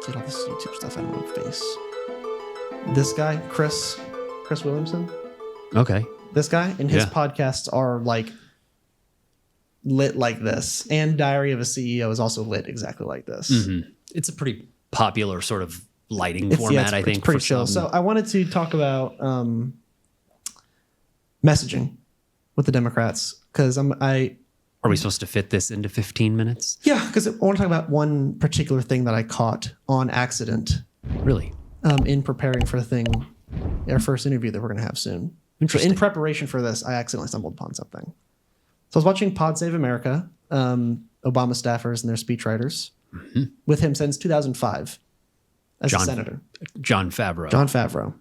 Get all this YouTube stuff out of my face. This guy, Chris Williamson. Okay. This guy and his podcasts are like lit like this. And Diary of a CEO is also lit exactly like this. Mm-hmm. It's a pretty popular sort of lighting format, I think. It's pretty chill. So I wanted to talk about messaging with the Democrats because Are we supposed to fit this into 15 minutes? Yeah, because I want to talk about one particular thing that I caught on accident. Really? In preparing for our first interview that we're going to have soon. So in preparation for this, I accidentally stumbled upon something. So I was watching Pod Save America, Obama staffers and their speechwriters, with him since 2005 as a senator. John Favreau.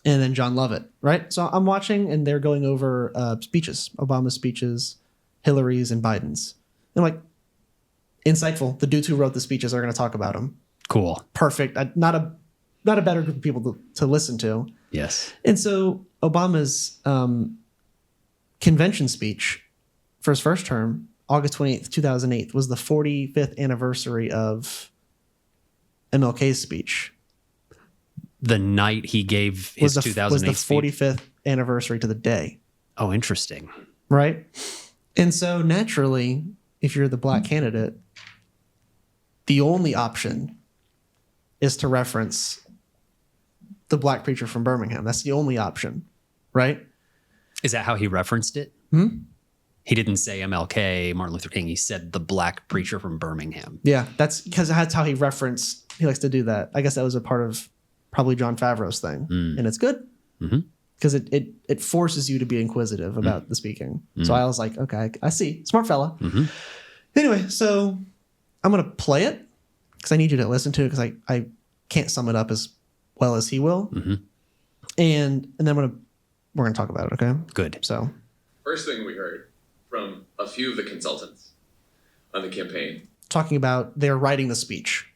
And then John Lovett, right? So I'm watching and they're going over speeches, Obama's speeches, Hillary's and Biden's. And like, insightful. The dudes who wrote the speeches are going to talk about them. Cool. Perfect. Not a better group of people to listen to. Yes. And so Obama's convention speech for his first term, August 28th, 2008, was the 45th anniversary of MLK's speech. The night he gave his 2008 was the 45th anniversary to the day. Oh, interesting. Right? And so naturally, if you're the black candidate, the only option is to reference the black preacher from Birmingham. That's the only option, right? Is that how he referenced it? He didn't say MLK, Martin Luther King. He said the black preacher from Birmingham. Yeah, that's because that's how he referenced. He likes to do that. I guess that was a part of probably John Favreau's thing. And it's good because it forces you to be inquisitive about the speaking. So I was like, okay, I see. Smart fella. Anyway, so I'm going to play it because I need you to listen to it because I can't sum it up as well as he will. And then we're going to talk about it, okay? Good. So first thing we heard from a few of the consultants on the campaign. Talking about they're writing the speech.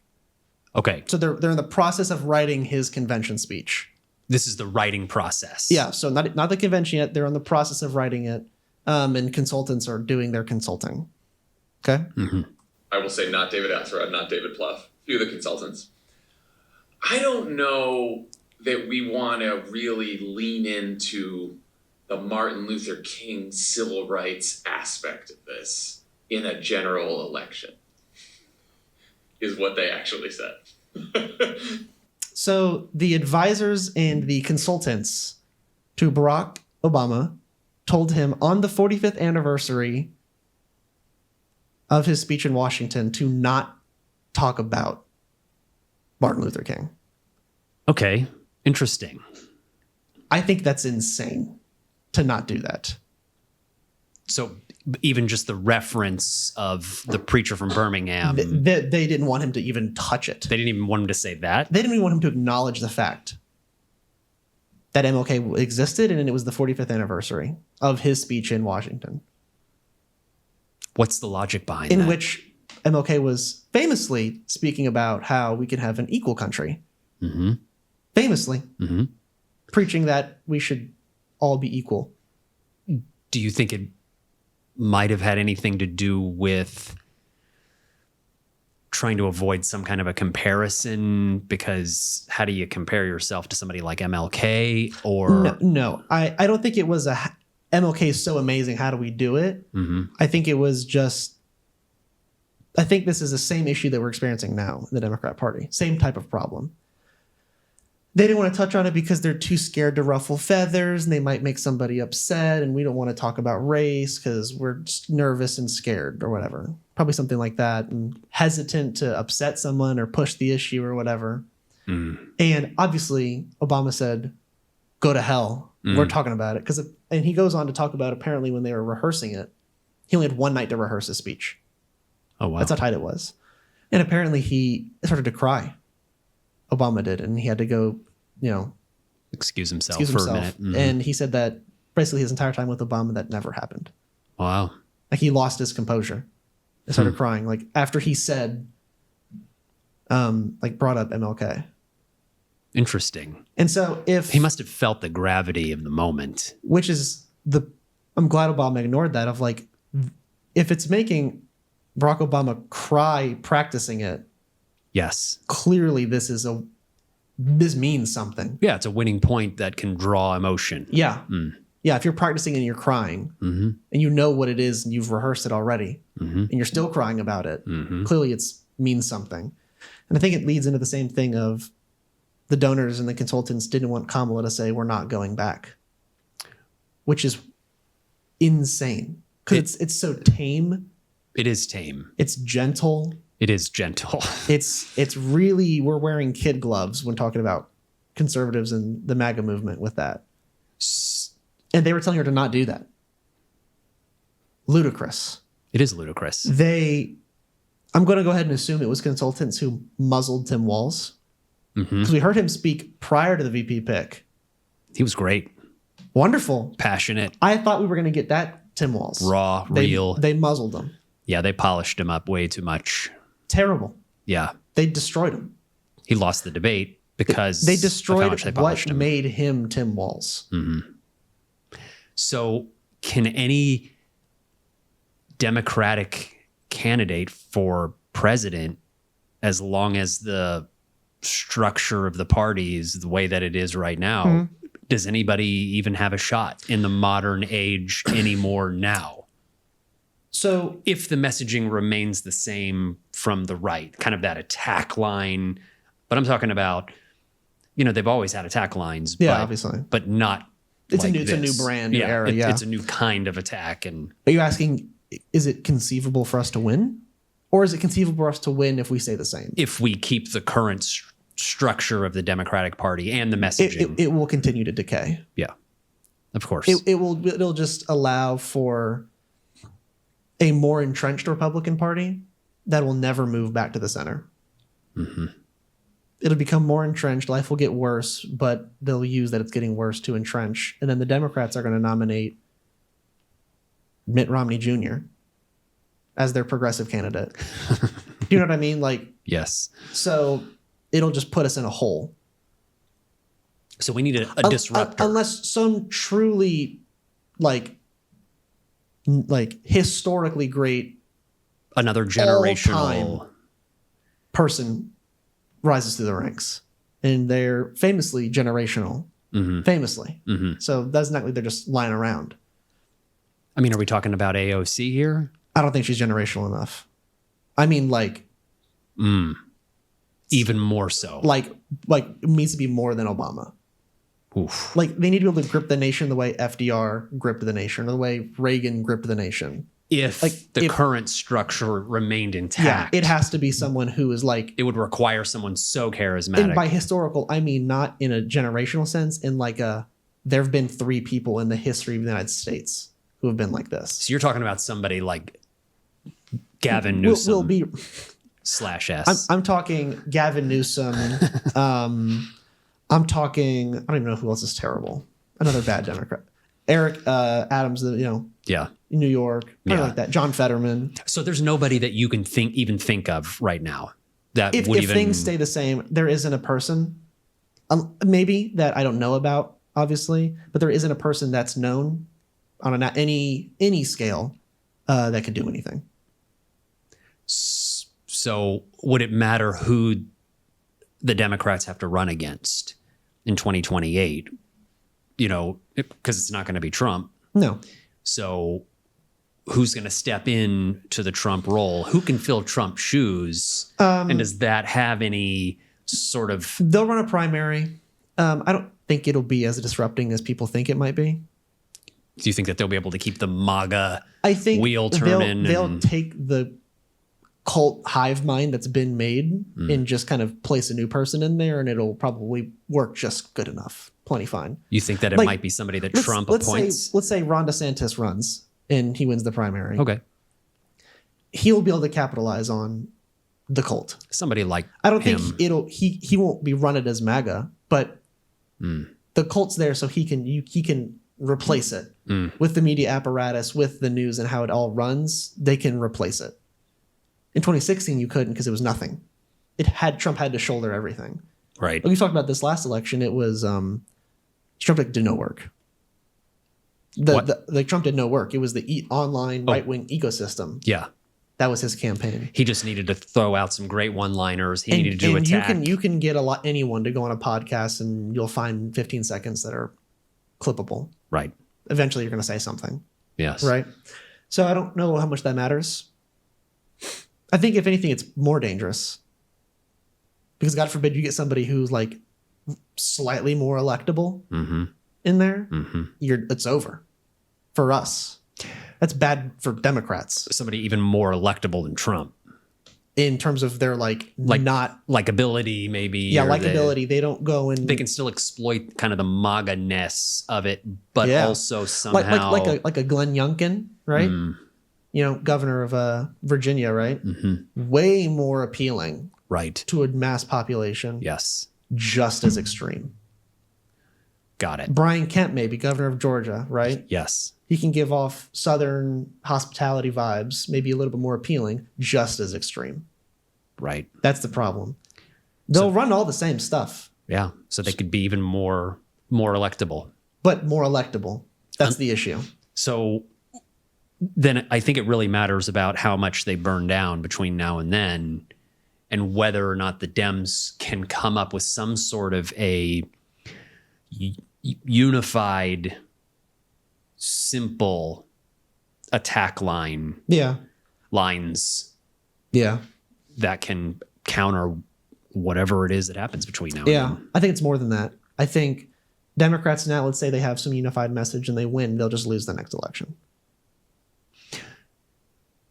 Okay. So they're in the process of writing his convention speech. This is the writing process. Yeah. So not the convention yet. They're in the process of writing it. And consultants are doing their consulting. Okay. I will say not David Axelrod, not David Plouffe. A few of the consultants. I don't know that we want to really lean into the Martin Luther King civil rights aspect of this in a general election, is what they actually said. So the advisors and the consultants to Barack Obama told him on the 45th anniversary of his speech in Washington to not talk about Martin Luther King. Okay. Interesting. I think that's insane to not do that. So even just the reference of the preacher from Birmingham. They didn't want him to even touch it. They didn't even want him to say that? They didn't even want him to acknowledge the fact that MLK existed and it was the 45th anniversary of his speech in Washington. What's the logic behind that? In which MLK was famously speaking about how we could have an equal country. Famously. Preaching that we should all be equal. Do you think it might have had anything to do with trying to avoid some kind of a comparison? Because how do you compare yourself to somebody like MLK? Or no, I don't think it was MLK is so amazing. How do we do it? I think it was just, I think this is the same issue that we're experiencing now in the Democrat Party. Same type of problem. They didn't want to touch on it because they're too scared to ruffle feathers and they might make somebody upset. And we don't want to talk about race because we're just nervous and scared or whatever. Probably something like that. And hesitant to upset someone or push the issue or whatever. And obviously Obama said, go to hell. We're talking about it. And he goes on to talk about apparently when they were rehearsing it, he only had one night to rehearse his speech. Oh, wow. That's how tight it was. And apparently he started to cry. Obama did. And he had to go, excuse himself for a minute. And he said that basically his entire time with Obama, that never happened. Wow. Like he lost his composure and started crying. Like after he said, brought up MLK. Interesting. And so he must have felt the gravity of the moment, which is I'm glad Obama ignored that of like, if it's making Barack Obama cry practicing it, Yes. Clearly, this means something. Yeah, it's a winning point that can draw emotion. Yeah. Yeah, if you're practicing and you're crying and you know what it is and you've rehearsed it already and you're still crying about it, clearly it means something. And I think it leads into the same thing of the donors and the consultants didn't want Kamala to say, we're not going back, which is insane because it's so tame. It is tame. It's gentle. It is gentle. It's really, we're wearing kid gloves when talking about conservatives and the MAGA movement with that. And they were telling her to not do that. Ludicrous. It is ludicrous. I'm going to go ahead and assume it was consultants who muzzled Tim Walz. Because we heard him speak prior to the VP pick. He was great. Wonderful. Passionate. I thought we were going to get that Tim Walz. Raw, real. They muzzled him. Yeah, they polished him up way too much. Terrible. Yeah. They destroyed him. He lost the debate because they destroyed of how much they polished what him. made him Tim Walz. So can any Democratic candidate for president, as long as the structure of the party is the way that it is right now, does anybody even have a shot in the modern age anymore now? So if the messaging remains the same from the right, kind of that attack line, but I'm talking about, they've always had attack lines, obviously, but not. It's like a new brand, new era. It's a new kind of attack. And are you asking, is it conceivable for us to win, or is it conceivable for us to win if we say the same? If we keep the current structure of the Democratic Party and the messaging, it will continue to decay. Yeah, of course. It'll just allow for a more entrenched Republican Party that will never move back to the center. It'll become more entrenched. Life will get worse, but they'll use that it's getting worse to entrench. And then the Democrats are going to nominate Mitt Romney Jr. as their progressive candidate. Do you know what I mean? Yes. So it'll just put us in a hole. So we need a disruptor. Unless some truly historically great another generational all-time person rises through the ranks, and they're famously generational. Famously. So that's not like they're just lying around. I mean, are we talking about AOC here? I don't think she's generational enough. I mean, even more so. It needs to be more than Obama. Oof. They need to be able to grip the nation the way FDR gripped the nation, or the way Reagan gripped the nation. If the current structure remained intact. Yeah, it has to be someone who is it would require someone so charismatic. And by historical, I mean not in a generational sense, in there have been 3 people in the history of the United States who have been like this. So you're talking about somebody like Gavin Newsom. Will be /S. I'm talking Gavin Newsom. I'm talking, I don't even know who else is terrible. Another bad Democrat. Eric Adams, yeah. New York, like that. John Fetterman. So there's nobody that you can think of right now that if things stay the same, there isn't a person, maybe that I don't know about, obviously, but there isn't a person that's known on any scale that could do anything. So would it matter who the Democrats have to run against in 2028? Because it's not going to be Trump. No. So who's going to step in to the Trump role? Who can fill Trump's shoes? And does that have any sort of... They'll run a primary. I don't think it'll be as disrupting as people think it might be. Do you think that they'll be able to keep the MAGA wheel I turning? think they'll take the cult hive mind that's been made and just kind of place a new person in there, and it'll probably work just good enough. Plenty fine. You think that it might be somebody that Trump appoints? Let's say Ron DeSantis runs and he wins the primary. Okay. He'll be able to capitalize on the cult. Somebody like I don't him. think he won't be run it as MAGA, but the cult's there so he can replace it with the media apparatus, with the news and how it all runs. They can replace it. In 2016, you couldn't because it was nothing. Trump had to shoulder everything. Right. We talked about this last election. It was Trump did no work. Trump did no work. It was the online right-wing ecosystem. Yeah. That was his campaign. He just needed to throw out some great one-liners. He needed to and attack. you can get anyone to go on a podcast and you'll find 15 seconds that are clippable. Right. Eventually you're going to say something. Yes. Right. So I don't know how much that matters. I think if anything, it's more dangerous because God forbid you get somebody who's like slightly more electable in there. It's over for us. That's bad for Democrats. Somebody even more electable than Trump. In terms of their not likability, maybe. Yeah, likability. They don't go and they can still exploit kind of the MAGA-ness of it, but also somehow like a Glenn Youngkin, right? You know, governor of Virginia, right? Way more appealing, right, to a mass population. Yes, just as extreme. Got it. Brian Kemp, maybe governor of Georgia, right? Yes. He can give off Southern hospitality vibes, maybe a little bit more appealing, just as extreme. Right. That's the problem. They'll run all the same stuff. Yeah. So they could be even more electable. But more electable. That's the issue. So then I think it really matters about how much they burn down between now and then and whether or not the Dems can come up with some sort of a unified, simple attack lines that can counter whatever it is that happens between now and then. I think it's more than that. I think Democrats now, let's say they have some unified message and they win, they'll just lose the next election.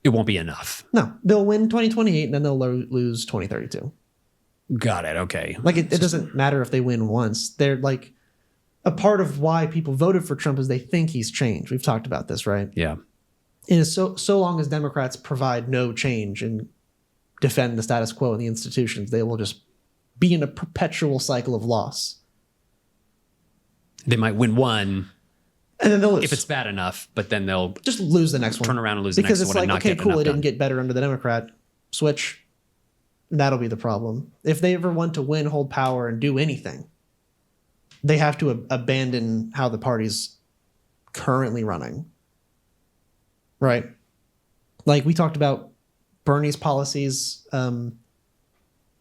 It won't be enough. No, they'll win 2028 and then they'll lose 2032. Got it. Okay. Like it doesn't matter if they win once. They're like, a part of why people voted for Trump is they think he's changed. We've talked about this, right? Yeah. And so long as Democrats provide no change and defend the status quo in the institutions, they will just be in a perpetual cycle of loss. They might win one, and then they'll lose if it's bad enough, but then they'll just lose the next one. Turn around and lose the next one. Because it's like, okay, cool, it didn't done. get better under the Democrat. Switch. That'll be the problem. If they ever want to win, hold power, and do anything, they have to abandon how the party's currently running. Right? Like we talked about, Bernie's policies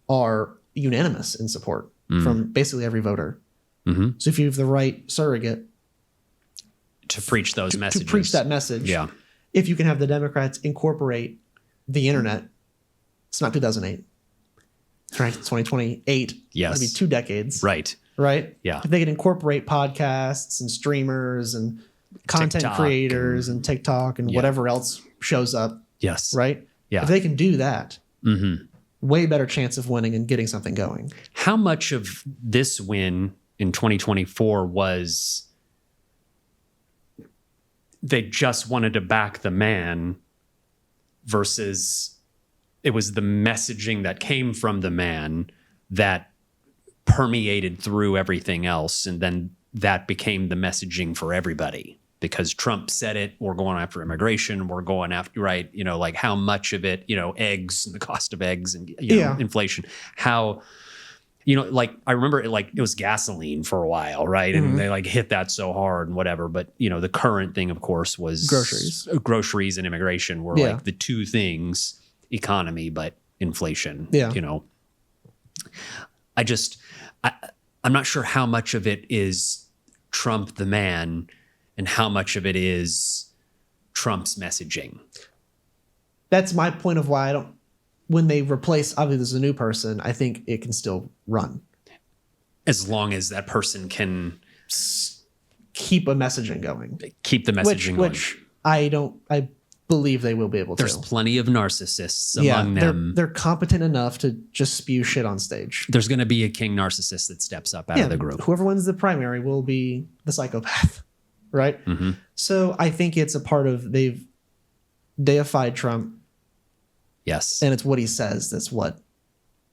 are unanimous in support from basically every voter. So if you have the right surrogate to preach those messages, to preach that message, if you can have the Democrats incorporate the internet, it's not 2008. Right, 2028. Yes. It'll be 2 decades. Right. Right? Yeah. If they could incorporate podcasts and streamers and content TikTok creators and TikTok and whatever else shows up. Yes. Right? Yeah. If they can do that, way better chance of winning and getting something going. How much of this win in 2024 was they just wanted to back the man versus it was the messaging that came from the man that permeated through everything else, and then that became the messaging for everybody because Trump said it, we're going after immigration, we're going after, right, you know, like how much of it, you know, eggs and the cost of eggs and inflation, how, you know, like I remember it was gasoline for a while, right? And they like hit that so hard and whatever, but you know, the current thing of course was groceries and immigration were like the two things, economy, but inflation, you know. I'm not sure how much of it is Trump the man and how much of it is Trump's messaging. That's my point of why when they replace, obviously there's a new person, I think it can still run. As long as that person can keep a messaging going. Keep the messaging going. Which I believe they will be able to. There's plenty of narcissists among them. They're competent enough to just spew shit on stage. There's going to be a king narcissist that steps up out of the group. Whoever wins the primary will be the psychopath, right? So I think it's a part of they've deified Trump. Yes. And it's what he says that's what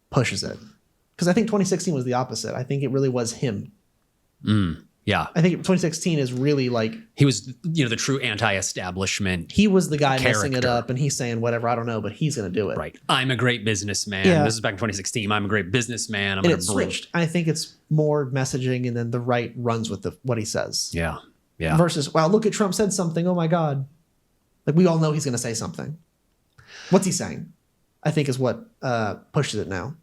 pushes it. Because I think 2016 was the opposite. I think it really was him. Yeah. I think 2016 is really like... He was, you know, the true anti-establishment. He was the guy messing it up and he's saying whatever, I don't know, but he's going to do it. Right. I'm a great businessman. Yeah. This is back in 2016. I'm a great businessman. I'm and going to switched. I think it's more messaging and then the right runs with what he says. Yeah. Yeah. Versus, wow, look at Trump said something. Oh my God. Like we all know he's going to say something. What's he saying? I think is what pushes it now.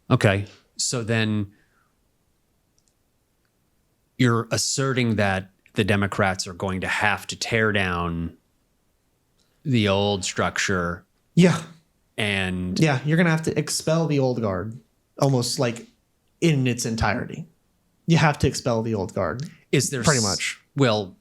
Okay. So then you're asserting that the Democrats are going to have to tear down the old structure. Yeah. And yeah, you're going to have to expel the old guard almost like in its entirety. You have to expel the old guard. Is there pretty much? Well,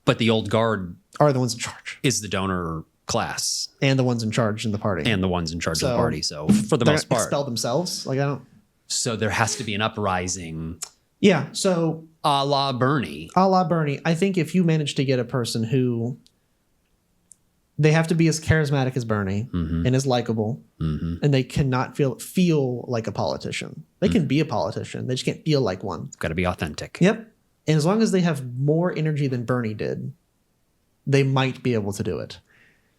but the old guard are the ones in charge. Is the donor class. And the ones in charge in the party. And the ones in charge of the party. So for the most part. Expel themselves? Like I don't. So there has to be an uprising. Yeah. So a la Bernie. A la Bernie. I think if you manage to get a person who they have to be as charismatic as Bernie and as likable, and they cannot feel like a politician. They can be a politician. They just can't feel like one. Got to be authentic. Yep. And as long as they have more energy than Bernie did, they might be able to do it.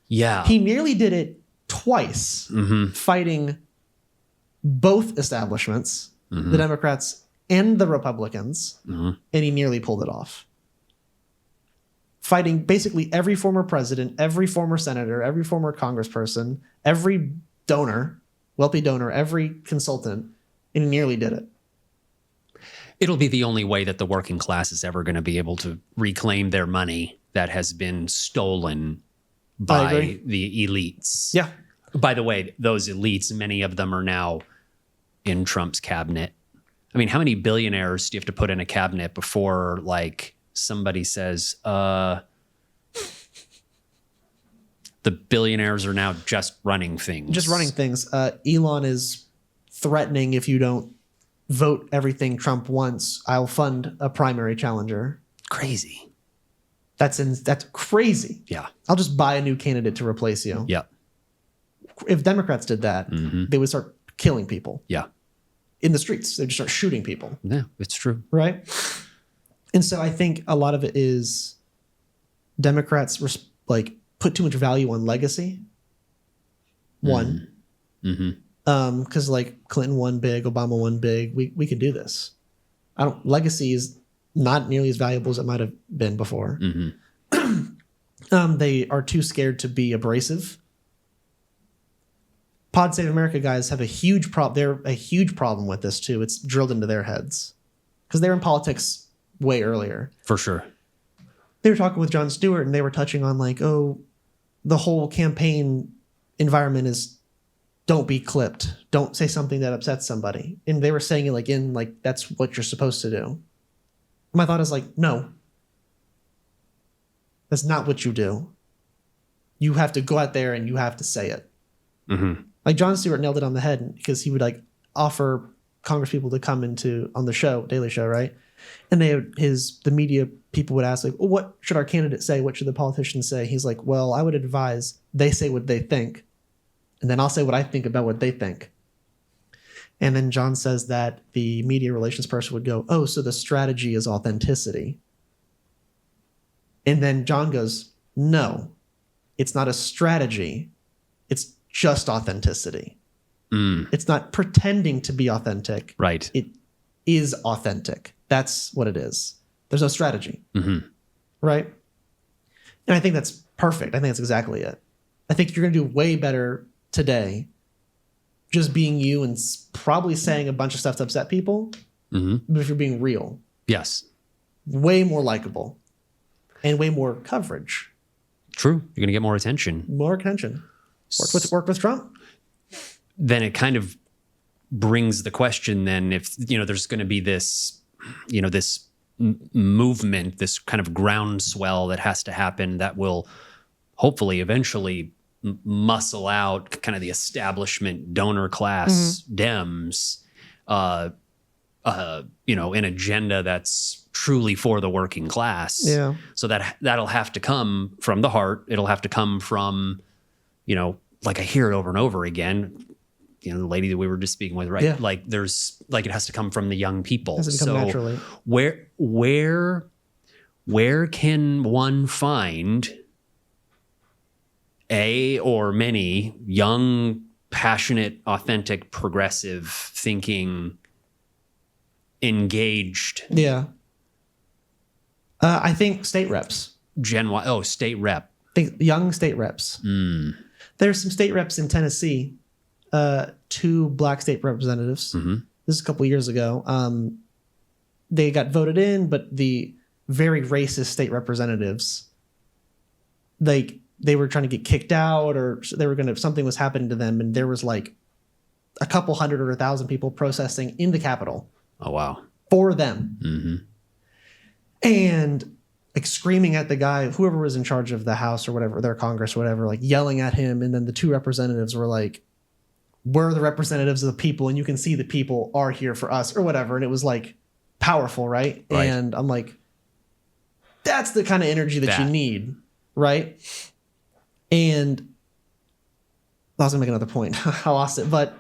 Yeah. He nearly did it twice, fighting both establishments, the Democrats and the Republicans, and he nearly pulled it off. Fighting basically every former president, every former senator, every former congressperson, every donor, wealthy donor, every consultant, and he nearly did it. It'll be the only way that the working class is ever going to be able to reclaim their money that has been stolen by the elites. Yeah. By the way, those elites, many of them are now in Trump's cabinet. I mean, how many billionaires do you have to put in a cabinet before, like, somebody says, the billionaires are now just running things? Just running things. Elon is threatening if you don't vote everything Trump wants, I'll fund a primary challenger. Crazy. That's crazy. Yeah. I'll just buy a new candidate to replace you. Yeah. If Democrats did that, they would start killing people. Yeah. In the streets. They'd just start shooting people. Yeah, it's true. Right? And so I think a lot of it is Democrats put too much value on legacy. One. Because like Clinton won big, Obama won big. We could do this. Legacy is not nearly as valuable as it might have been before. They are too scared to be abrasive. Pod Save America guys have a huge problem. They're a huge problem with this too. It's drilled into their heads because they're in politics way earlier. For sure. They were talking with Jon Stewart and they were touching on like, oh, the whole campaign environment is don't be clipped. Don't say something that upsets somebody. And they were saying it that's what you're supposed to do. My thought is like, no, that's not what you do. You have to go out there and you have to say it. Like Jon Stewart nailed it on the head because he would like offer Congress people to come on the show, Daily Show, right? And the media people would ask like, well, what should our candidate say? What should the politicians say? He's like, well, I would advise they say what they think. And then I'll say what I think about what they think. And then John says that the media relations person would go, oh, so the strategy is authenticity. And then John goes, no, it's not a strategy. It's just authenticity. It's not pretending to be authentic. Right. It is authentic. That's what it is. There's no strategy. Right? And I think that's perfect. I think that's exactly it. I think you're going to do way better today just being you and probably saying a bunch of stuff to upset people. But if you're being real. Yes. Way more likable and way more coverage. True. You're going to get more attention. More attention. Work with Trump. Then it kind of brings the question then if, there's going to be this, this movement, this kind of groundswell that has to happen that will hopefully eventually muscle out kind of the establishment donor class Dems, an agenda that's truly for the working class. Yeah. So that'll have to come from the heart. It'll have to come from, like I hear it over and over again, the lady that we were just speaking with, right? Yeah. Like it has to come from the young people. It has to come naturally. Where can one find or many young, passionate, authentic, progressive thinking, engaged? Yeah. I think state reps. State rep. I think young state reps. The There's some state reps in Tennessee, 2 black state representatives. Mm-hmm. This is a couple years ago. They got voted in, but the very racist state representatives, like they were trying to get kicked out, or they were something was happening to them, and there was like a couple hundred or 1,000 people protesting in the Capitol. Oh wow! For them, Mm-hmm. and like screaming at the guy, whoever was in charge of the House or whatever, their Congress or whatever, like yelling at him, and then the 2 representatives were like, "We're the representatives of the people, and you can see the people are here for us," or whatever, and it was like powerful, right? And I'm like, that's the kind of energy that you need, right? And I was gonna make another point. I lost it, but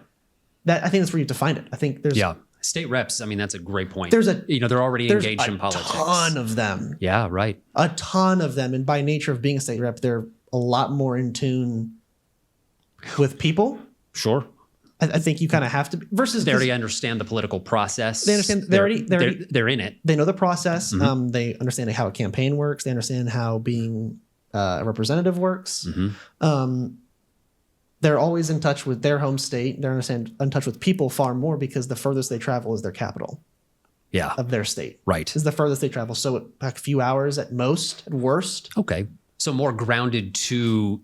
I think that's where you have to find it. I think there's state reps. I mean, that's a great point. They're already engaged in politics. A ton of them. Yeah, right. A ton of them, and by nature of being a state rep, they're a lot more in tune with people. Sure. I think you kind of have to be, versus they already understand the political process. They understand. They're in it. They know the process. Mm-hmm. They understand how a campaign works. They understand how being a representative works. Mm-hmm. They're always in touch with their home state. They're in touch with people far more because the furthest they travel is their capital. Yeah. Of their state. Right. Is the furthest they travel. So a few hours at most, at worst. Okay. So more grounded to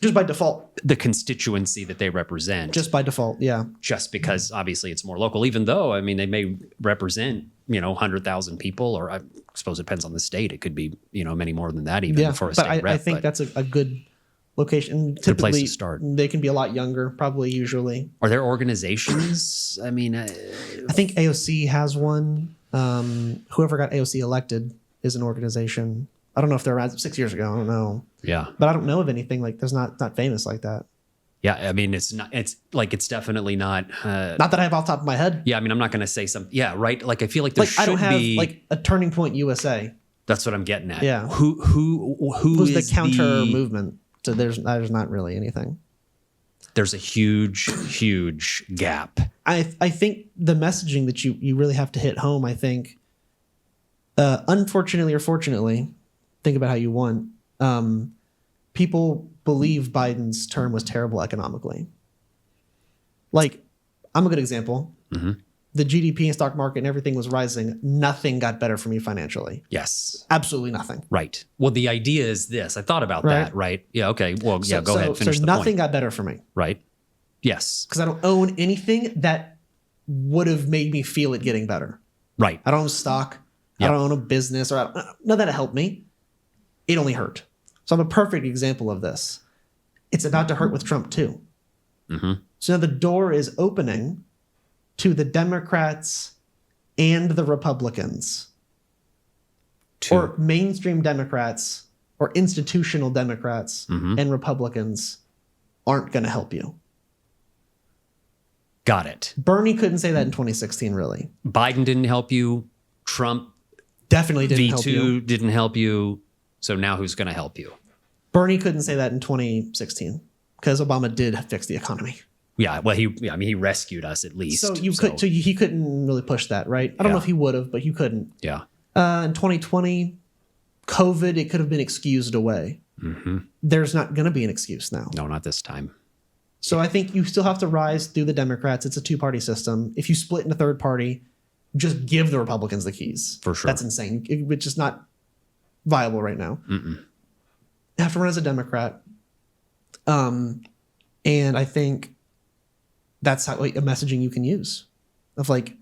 just by default, the constituency that they represent. Just by default, yeah. Just because obviously it's more local, even though, I mean, they may represent, 100,000 people, or I suppose it depends on the state. It could be, many more than that even for a state rep. I think that's a good location. Good place to start. They can be a lot younger, probably usually. Are there organizations? I mean, I think AOC has one. Whoever got AOC elected is an organization. I don't know if they're around 6 years ago. I don't know. Yeah. But I don't know of anything like there's not famous like that. Yeah. I mean, it's definitely not. Not that I have off the top of my head. Yeah. I mean, I'm not going to say something. Yeah. Right. Like, I feel like there should I don't have be like a Turning Point USA. That's what I'm getting at. Yeah. Who's the counter movement? So there's not really anything. There's a huge gap. I think the messaging that you really have to hit home, I think, unfortunately or fortunately, think about how you want. People believe Biden's term was terrible economically. Like, I'm a good example. Mm-hmm. The GDP and stock market and everything was rising. Nothing got better for me financially. Yes. Absolutely nothing. Right. Well, the idea is this. I thought about that, right? Yeah, okay. Well, go ahead. Finish the point. Nothing got better for me. Right. Yes. Because I don't own anything that would have made me feel it getting better. Right. I don't own stock. Yep. I don't own a business. None of that helped me. It only hurt. So I'm a perfect example of this. It's about to hurt with Trump too. Mm-hmm. So now the door is opening to the Democrats and the Republicans, or mainstream Democrats or institutional Democrats and Republicans aren't going to help you. Got it. Bernie couldn't say that in 2016, really. Biden didn't help you. Trump definitely didn't help you. V2 didn't help you. So now who's going to help you? Bernie couldn't say that in 2016 because Obama did fix the economy. Yeah, well, he rescued us at least. So he couldn't really push that, right? I don't know if he would have, but he couldn't. Yeah. In 2020, COVID, it could have been excused away. Mm-hmm. There's not going to be an excuse now. No, not this time. So I think you still have to rise through the Democrats. It's a 2-party system. If you split in a third party, just give the Republicans the keys. For sure. That's insane. It's just not viable right now. Mm-mm. You have to run as a Democrat. And I think that's a messaging you can use of like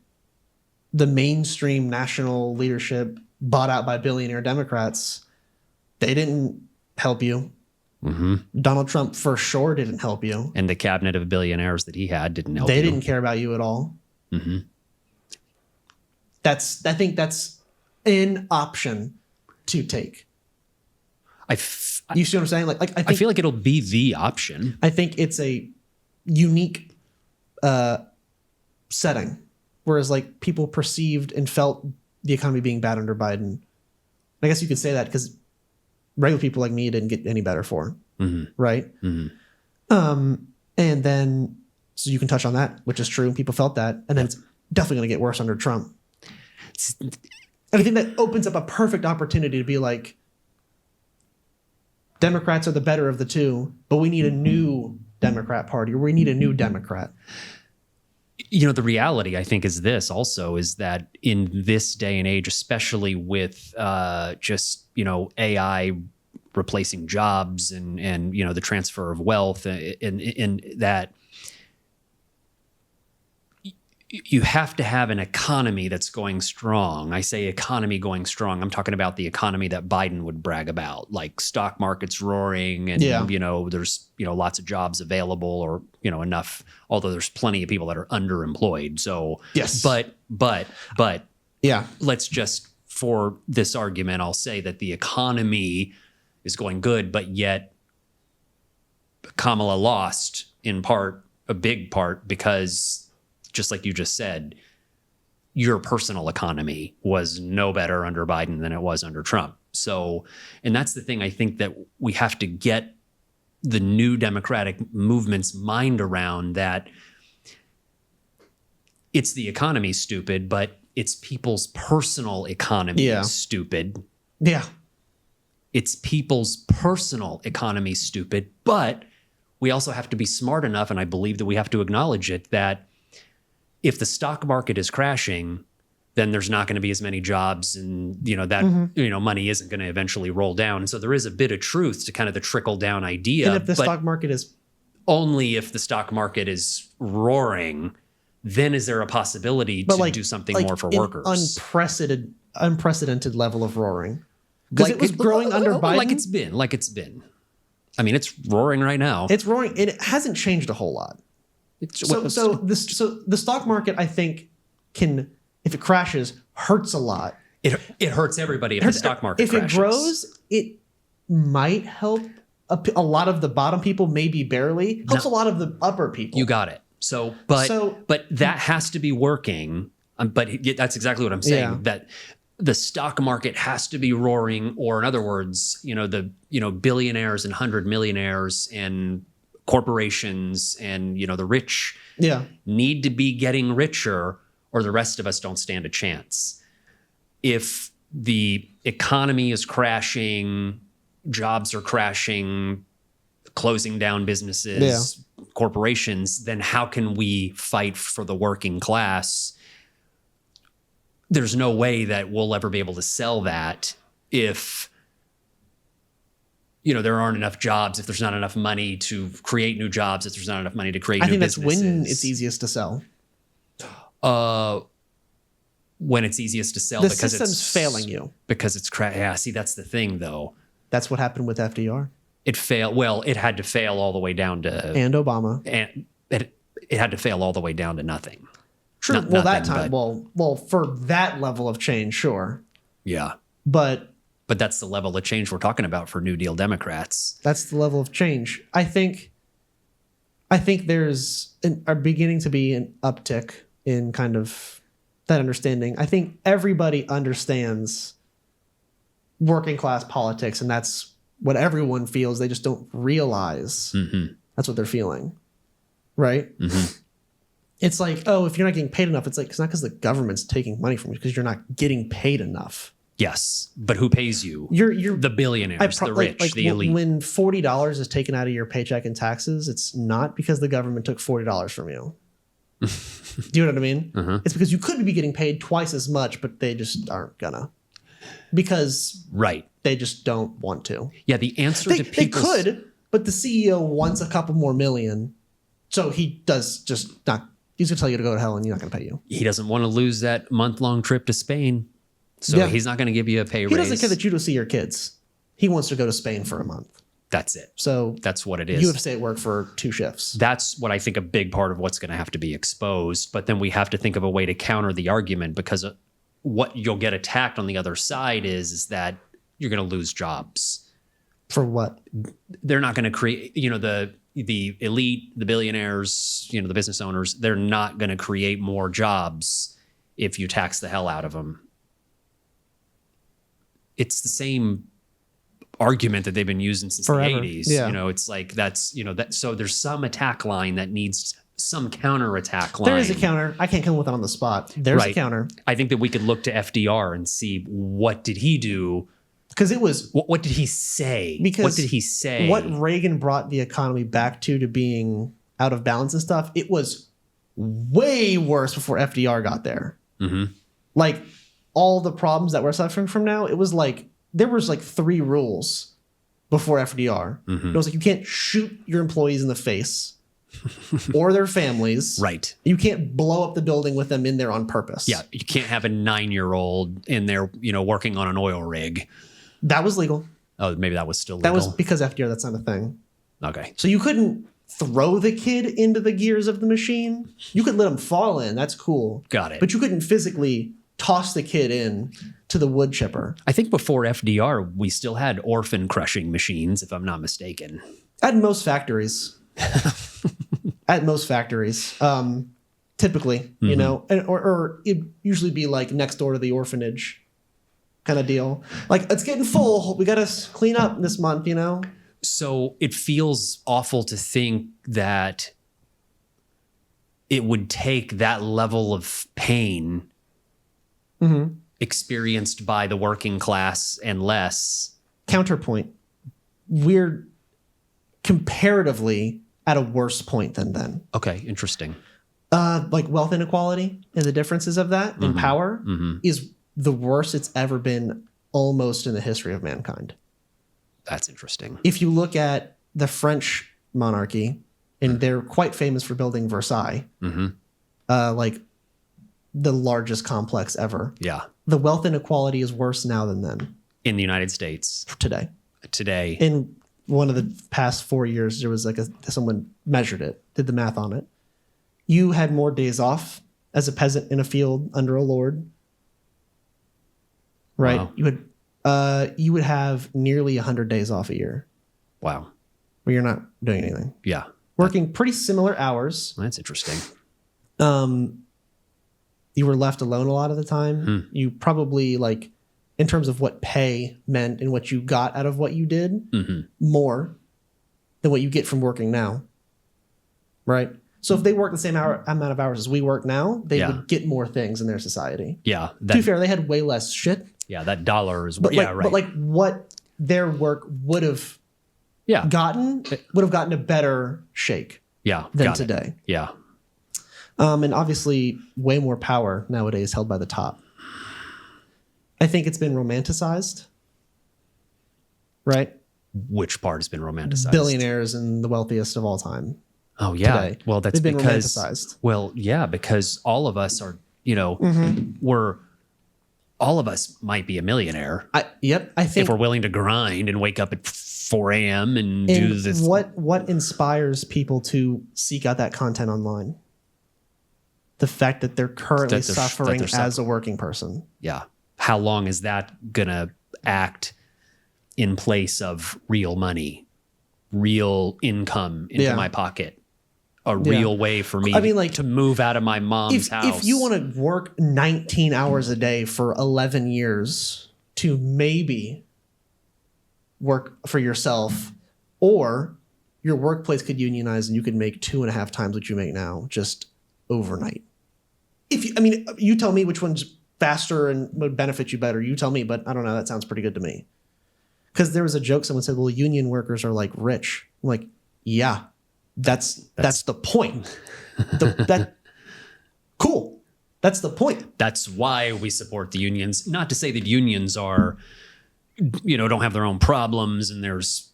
the mainstream national leadership bought out by billionaire Democrats. They didn't help you. Mm-hmm. Donald Trump for sure didn't help you. And the cabinet of billionaires that he had didn't help you. They didn't care about you at all. Mm-hmm. I think that's an option to take. You see what I'm saying? I feel like it'll be the option. I think it's a unique setting, whereas like people perceived and felt the economy being bad under Biden. I guess you could say that because regular people like me didn't get any better for, right? Mm-hmm. And then so you can touch on that, which is true. People felt that, and then it's definitely going to get worse under Trump. And I think that opens up a perfect opportunity to be like, Democrats are the better of the two, but we need a new Democrat Party, or we need a new Democrat. The reality, I think, is this also is that in this day and age, especially with just AI replacing jobs and the transfer of wealth and that you have to have an economy that's going strong. I say economy going strong. I'm talking about the economy that Biden would brag about, like stock market's roaring and, there's, lots of jobs available or, enough, although there's plenty of people that are underemployed. So, yes, but yeah, let's just, for this argument, I'll say that the economy is going good, but yet Kamala lost in part, a big part, because just like you just said, your personal economy was no better under Biden than it was under Trump. So, and that's the thing I think that we have to get the new Democratic movement's mind around, that it's the economy stupid, but it's people's personal economy stupid. Yeah. It's people's personal economy stupid, but we also have to be smart enough, and I believe that we have to acknowledge it, that if the stock market is crashing, then there's not going to be as many jobs, and money isn't going to eventually roll down. And so there is a bit of truth to kind of the trickle down idea. And if the stock market is only if the stock market is roaring, then is there a possibility to do something more for workers? Unprecedented level of roaring, because it was growing under Biden, like it's been. I mean, it's roaring right now. It's roaring. It hasn't changed a whole lot. So the stock market, I think, can, if it crashes, hurts a lot. It hurts everybody if the stock market crashes. If it grows, it might help a lot of the bottom people, maybe barely. Helps a lot of the upper people. You got it. But that has to be working. But that's exactly what I'm saying. That the stock market has to be roaring, or in other words, the billionaires and 100 millionaires and corporations and the rich need to be getting richer, or the rest of us don't stand a chance. If the economy is crashing, jobs are crashing, closing down businesses, corporations, then how can we fight for the working class? There's no way that we'll ever be able to sell that if there aren't enough jobs, if there's not enough money to create new jobs, if there's not enough money to create new businesses. I think that's when it's easiest to sell. When it's easiest to sell, because system's failing you. Because it's see, that's the thing, though. That's what happened with FDR. It failed. Well, it had to fail all the way down to... And Obama. And it had to fail all the way down to nothing. True. That time, for that level of change, sure. Yeah. But that's the level of change we're talking about for New Deal Democrats. That's the level of change. I think there's beginning to be an uptick in kind of that understanding. I think everybody understands working class politics, and that's what everyone feels. They just don't realize that's what they're feeling, right? Mm-hmm. It's like, oh, if you're not getting paid enough, it's like, it's not because the government's taking money from you, because you're not getting paid enough. Yes, but who pays you? You're the billionaires, the rich, the elite. When $40 is taken out of your paycheck in taxes, it's not because the government took $40 from you. Do you know what I mean? It's because you could be getting paid twice as much, but they just aren't gonna, because they just don't want to. Yeah, the answer to people, they could, but the CEO wants a couple more million, so he does just not. He's gonna tell you to go to hell, and he's not gonna pay you. He doesn't want to lose that month-long trip to Spain. So he's not going to give you a pay raise. He doesn't care that you don't see your kids. He wants to go to Spain for a month. That's it. So that's what it is. You have to stay at work for 2 shifts. That's what I think a big part of what's going to have to be exposed. But then we have to think of a way to counter the argument, because what you'll get attacked on the other side is that you're going to lose jobs. For what? They're not going to create, the elite, the billionaires, the business owners, they're not going to create more jobs if you tax the hell out of them. It's the same argument that they've been using since forever. The 80s. Yeah. It's like so there's some attack line that needs some counter attack line. There is a counter. I can't come with it on the spot. There's a counter. I think that we could look to FDR and see what did he do Because it was What did he say? Because what did he say? what Reagan brought the economy back to being out of balance and stuff. It was way worse before FDR got there. Mm-hmm. Like all the problems that we're suffering from now, it was like there was like 3 rules before FDR. Mm-hmm. It was like you can't shoot your employees in the face or their families. Right. You can't blow up the building with them in there on purpose. Yeah. You can't have a 9-year-old in there, working on an oil rig. That was legal. Oh, maybe that was still legal. That was because FDR, that's not a thing. Okay. So you couldn't throw the kid into the gears of the machine. You could let him fall in. That's cool. Got it. But you couldn't physically toss the kid in to the wood chipper. I think before FDR, we still had orphan crushing machines, if I'm not mistaken. At most factories. At most factories. Typically, or it'd usually be like next door to the orphanage kind of deal. Like, it's getting full. We got to clean up this month, So it feels awful to think that it would take that level of pain experienced by the working class and less. Counterpoint. We're comparatively at a worse point than then. Okay, interesting. Like wealth inequality and the differences of that in power is the worst it's ever been almost in the history of mankind. That's interesting. If you look at the French monarchy, and they're quite famous for building Versailles, like the largest complex ever. Yeah. The wealth inequality is worse now than then. In the United States. Today. In one of the past 4 years, there was like someone measured it, did the math on it. You had more days off as a peasant in a field under a lord. Right? Wow. You would have nearly 100 days off a year. Wow. Where you're not doing anything. Yeah. Working pretty similar hours. That's interesting. You were left alone a lot of the time. You probably, like, in terms of what pay meant and what you got out of what you did, more than what you get from working now. Right? So if they work the same amount of hours as we work now, they would get more things in their society. Yeah. To be fair, they had way less shit. Yeah, that dollar is... But right. But like what their work would have gotten a better shake than today. Yeah. And obviously way more power nowadays held by the top. I think it's been romanticized. Right? Which part has been romanticized? Billionaires and the wealthiest of all time. Oh, yeah. Today. Well, that's They've been because... romanticized. Well, yeah, because all of us are, all of us might be a millionaire. I think if we're willing to grind and wake up at 4 a.m. and do this. What inspires people to seek out that content online? The fact that they're currently suffering as a working person. Yeah. How long is that going to act in place of real money, real income into my pocket? A real way for me to move out of my mom's house. If you want to work 19 hours a day for 11 years to maybe work for yourself, or your workplace could unionize and you could make 2.5 times what you make now just overnight. You tell me which one's faster and would benefit you better. You tell me, but I don't know. That sounds pretty good to me. Because there was a joke. Someone said, well, union workers are like rich. I'm like, yeah. That's the point. Cool. That's the point. That's why we support the unions. Not to say that unions are, don't have their own problems and there's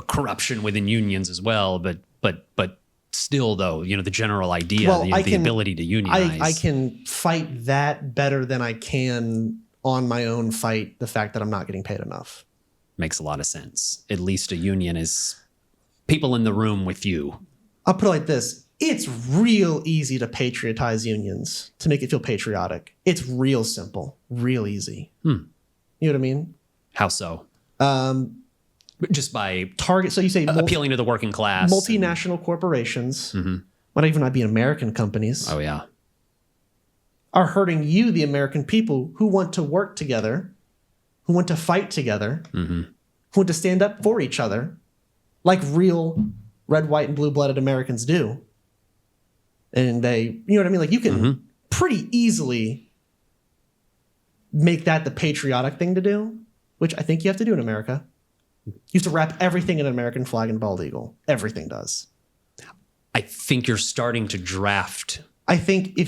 corruption within unions as well. But still, though, the general idea, the ability to unionize. I can fight that better than I can on my own fight the fact that I'm not getting paid enough. Makes a lot of sense. At least a union is people in the room with you. I'll put it like this. It's real easy to patriotize unions, to make it feel patriotic. It's real simple, real easy. You know what I mean? How so? Just by target. So you say appealing to the working class. Multinational corporations, might even not be American companies. Oh, yeah. Are hurting you, the American people, who want to work together, who want to fight together, who want to stand up for each other. Like real red, white, and blue-blooded Americans do. And they, you know what I mean? Like you can pretty easily make that the patriotic thing to do. which I think you have to do in America. You have to wrap everything in an American flag and bald eagle. Everything does. I think you're starting to draft. I think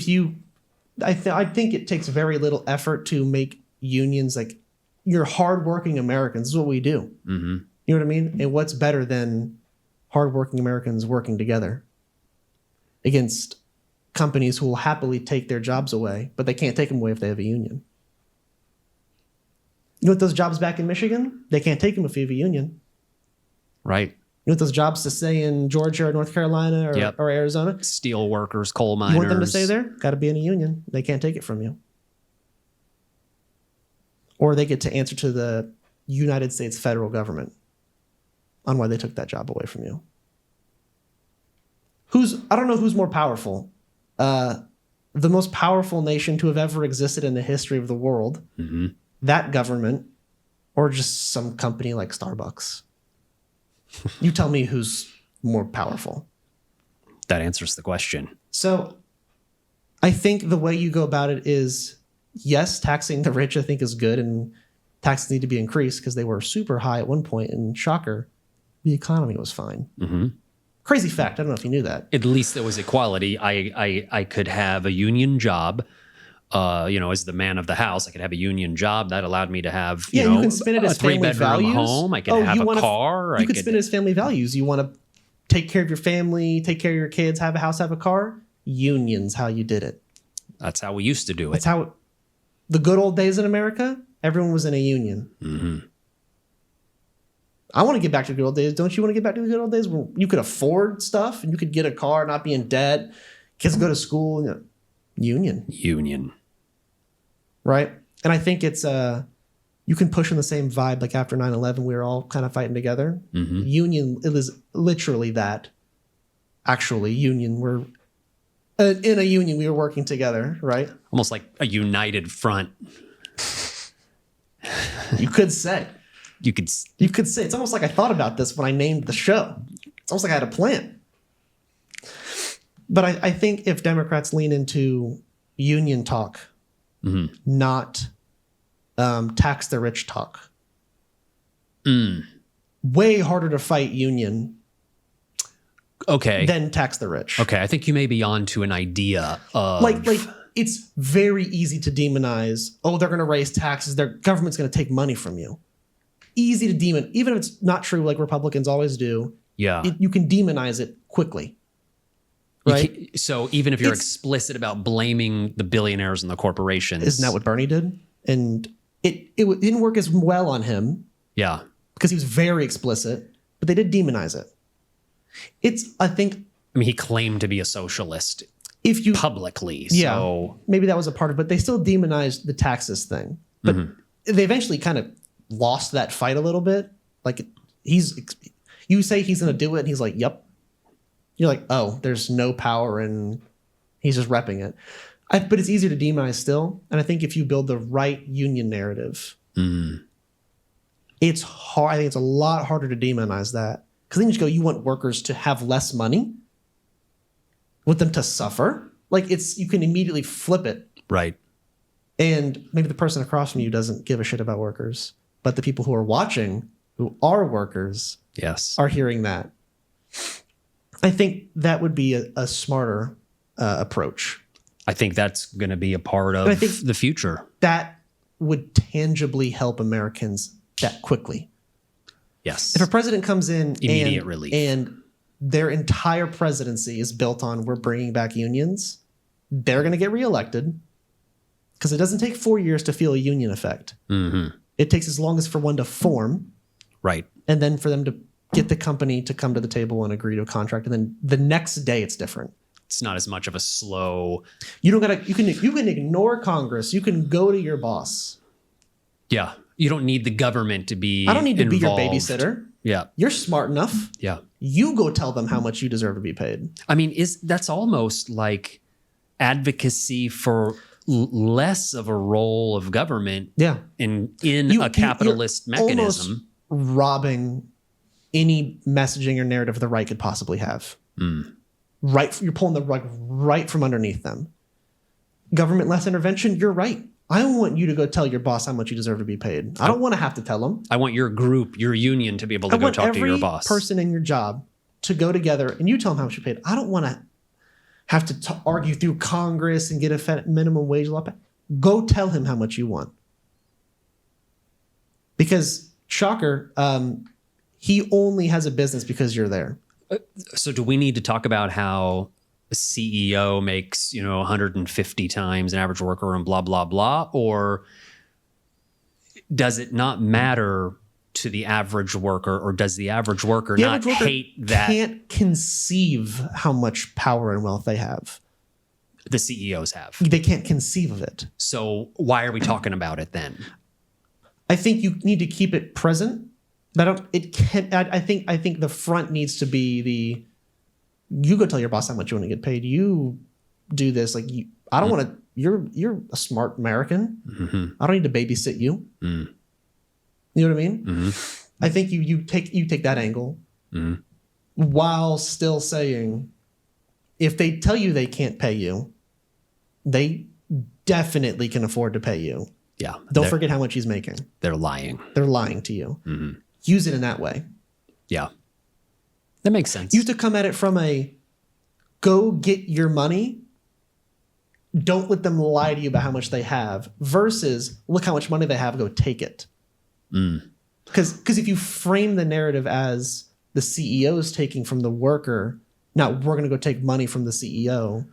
I think it takes very little effort to make unions like you're hardworking Americans. This is what we do. Mm-hmm. You know what I mean? And what's better than hardworking Americans working together against companies who will happily take their jobs away, but they can't take them away if they have a union. You know what those jobs back in Michigan? They can't take them if you have a union. Right. You want those jobs to stay in Georgia or North Carolina or Arizona? Steel workers, coal miners. You want them to stay there? Got to be in a union. They can't take it from you. Or they get to answer to the United States federal government on why they took that job away from you. I don't know who's more powerful. The most powerful nation to have ever existed in the history of the world, that government, or just some company like Starbucks. You tell me who's more powerful. That answers the question. So I think the way you go about it is, yes, taxing the rich I think is good, and taxes need to be increased because they were super high at one point, and shocker, the economy was fine. Mm-hmm. Crazy fact. I don't know if you knew that. At least there was equality. I could have a union job. As the man of the house, I could have a union job that allowed me to have, you can spin it as a family 3-bedroom values. home. I could have a car. You could spin it as family values. You want to take care of your family, take care of your kids, have a house, have a car. Unions, how you did it. That's how we used to do it. That's how the good old days in America, everyone was in a union. Mm-hmm. I want to get back to the good old days. Don't you want to get back to the good old days where you could afford stuff and you could get a car, not be in debt, kids go to school? Union. Right? And I think it's you can push in the same vibe. Like after 9/11, we were all kind of fighting together. Mm-hmm. Union, it was literally that. Actually, union, we're in a union, we were working together, right? Almost like a united front. You could say. You could say. It's almost like I thought about this when I named the show. It's almost like I had a plan. But I think if Democrats lean into union talk, not tax the rich talk, way harder to fight union than tax the rich. Okay, I think you may be on to an idea of... Like it's very easy to demonize, they're going to raise taxes, their government's going to take money from you. Easy to demon, even if it's not true like Republicans always do. Yeah. You can demonize it quickly. Right? So even if you're explicit about blaming the billionaires and the corporations. Isn't that what Bernie did? And it didn't work as well on him. Yeah. Because he was very explicit, but they did demonize it. He claimed to be a socialist publicly. Yeah, so maybe that was a part of it, but they still demonized the taxes thing. But they eventually kind of lost that fight a little bit. Like you say he's going to do it, and he's like, yep. You're like, there's no power, and he's just repping it. But it's easier to demonize still. And I think if you build the right union narrative, it's hard. I think it's a lot harder to demonize that. Because then you just go, you want workers to have less money? Want them to suffer? Like you can immediately flip it. Right. And maybe the person across from you doesn't give a shit about workers. But the people who are watching, who are workers, are hearing that. I think that would be a smarter approach. I think that's going to be a part of the future. That would tangibly help Americans that quickly. Yes. If a president comes in immediate relief, and their entire presidency is built on we're bringing back unions, they're going to get reelected because it doesn't take 4 years to feel a union effect. Mm-hmm. It takes as long as for one to form. Right. And then for them to get the company to come to the table and agree to a contract, and then the next day it's different. It's not as much of a slow. You can ignore Congress. You can go to your boss. Yeah, you don't need the government to be. I don't need to be your involved. babysitter. Yeah, you're smart enough. Yeah, you go tell them how much you deserve to be paid. I mean, that's almost like advocacy for less of a role of government. Yeah, in a capitalist mechanism. Almost robbing any messaging or narrative the right could possibly have. Right, you're pulling the rug right from underneath them. Government less intervention, you're right. I want you to go tell your boss how much you deserve to be paid. I don't want to have to tell him. I want your group, your union, to be able to go talk to your boss. Every person in your job to go together and you tell them how much you're paid. I don't want to have to argue through Congress and get a minimum wage law. Go tell him how much you want. Because, shocker, he only has a business because you're there. So do we need to talk about how a CEO makes, 150 times an average worker and blah, blah, blah? Or does it not matter to the average worker, or does the average worker not hate that? Can't conceive how much power and wealth they have. The CEOs have. They can't conceive of it. So why are we talking about it then? I think you need to keep it present. But I think the front needs to be you go tell your boss how much you want to get paid. You do this. Like, I don't want to, you're a smart American. Mm-hmm. I don't need to babysit you. Mm. You know what I mean? Mm-hmm. I think you take that angle while still saying, if they tell you they can't pay you, they definitely can afford to pay you. Yeah. Don't forget how much he's making. They're lying. They're lying to you. Mm-hmm. Use it in that way. Yeah. That makes sense. You have to come at it from go get your money. Don't let them lie to you about how much they have versus look how much money they have, go take it. Because if you frame the narrative as the CEO is taking from the worker, now we're going to go take money from the CEO,